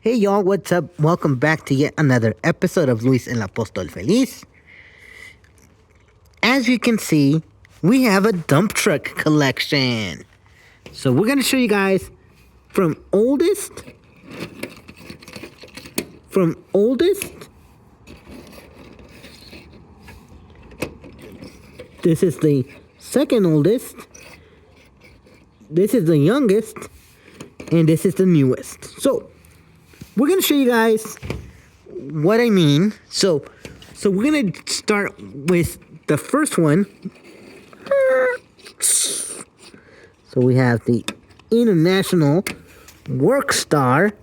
Hey y'all, what's up? Welcome back to yet another episode of Luis el Apóstol Feliz. As you can see, we have a dump truck collection. So we're going to show you guys from oldest. This is the second oldest. This is the youngest. And this is the newest. So we're going to show you guys what I mean. So we're going to start with the first one. So we have the International Work Star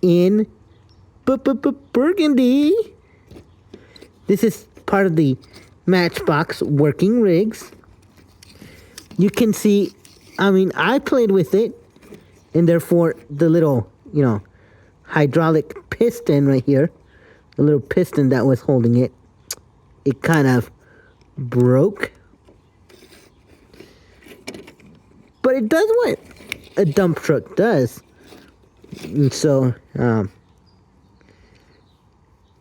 in Burgundy. This is part of the Matchbox working rigs. You can see, I played with it, and therefore the little, hydraulic piston right here, the little piston that was holding it, it kind of broke. But it does what a dump truck does. And so,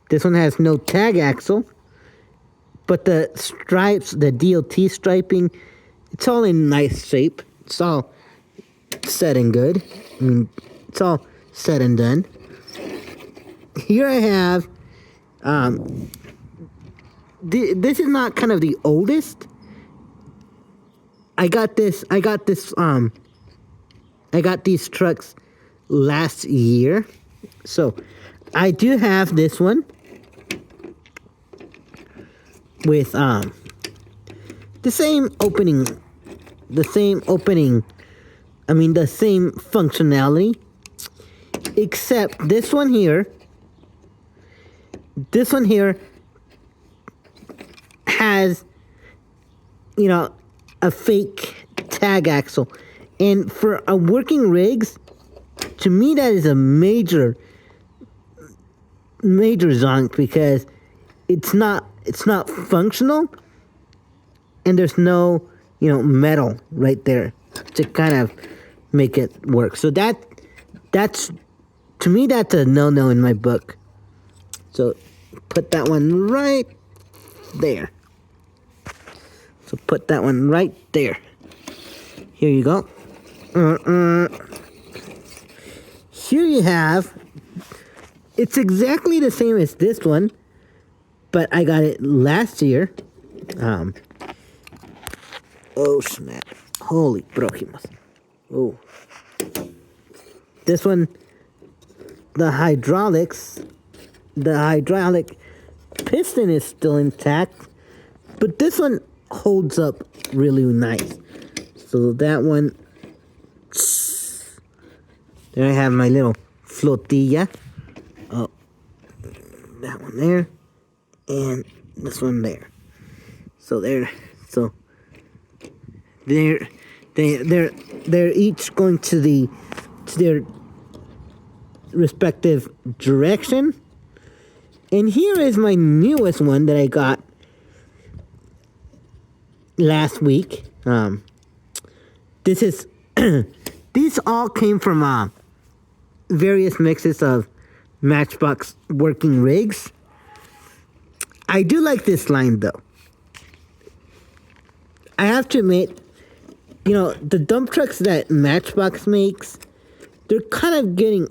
this one has no tag axle, but the stripes, the DOT striping, it's all in nice shape. It's all set and good. It's all said and done. Here I have, this is not kind of the oldest. I got these trucks last year. So I do have this one with the same functionality, except this one here has, a fake tag axle. And for a working rigs, to me that is a major zonk, because it's not functional, and there's no metal right there to kind of make it work. So that's to me that's a no in my book. So put that one right there. So put that one right there. Here you go. Here you have, it's exactly the same as this one, but I got it last year. Oh snap. Holy prójimos. Oh. This one, the hydraulic piston is still intact, but this one holds up really nice. So that one, there I have my little flotilla. Oh, that one there, and this one there. So they're each going to their respective direction. And here is my newest one that I got last week. These all came from various mixes of Matchbox working rigs. I do like this line though. I have to admit, the dump trucks that Matchbox makes, they're kind of getting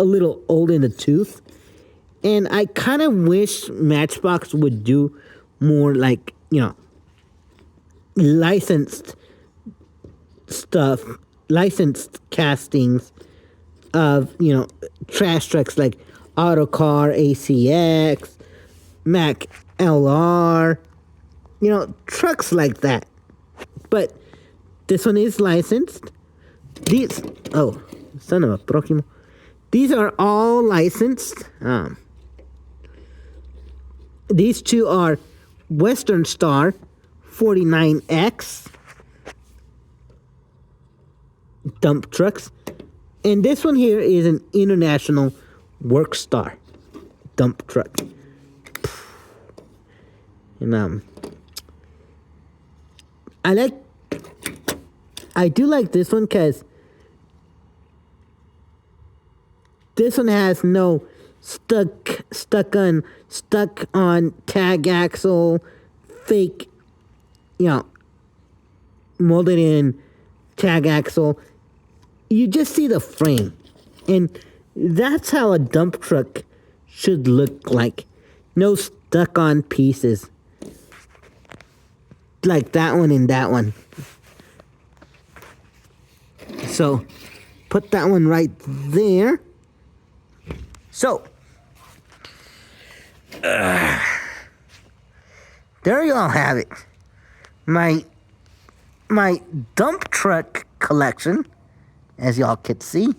a little old in the tooth. And I kind of wish Matchbox would do more like, licensed stuff, licensed castings of, trash trucks like Autocar, ACX, Mac LR, trucks like that. But this one is licensed. These are all licensed. These two are Western Star 49X dump trucks. And this one here is an International Work Star dump truck. And I do like this one because This one has no stuck on tag axle, fake, you know, molded in tag axle. You just see the frame. And that's how a dump truck should look like. No stuck on pieces. Like that one and that one. So, put that one right there. So, there you all have it. My dump truck collection, as y'all could see.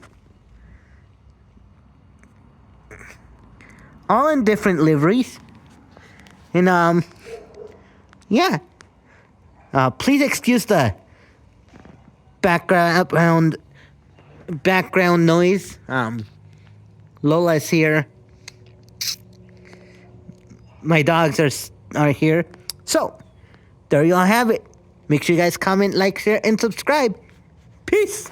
All in different liveries. And, yeah. Please excuse the background noise. Lola's here. My dogs are here. So, there you all have it. Make sure you guys comment, like, share, and subscribe. Peace.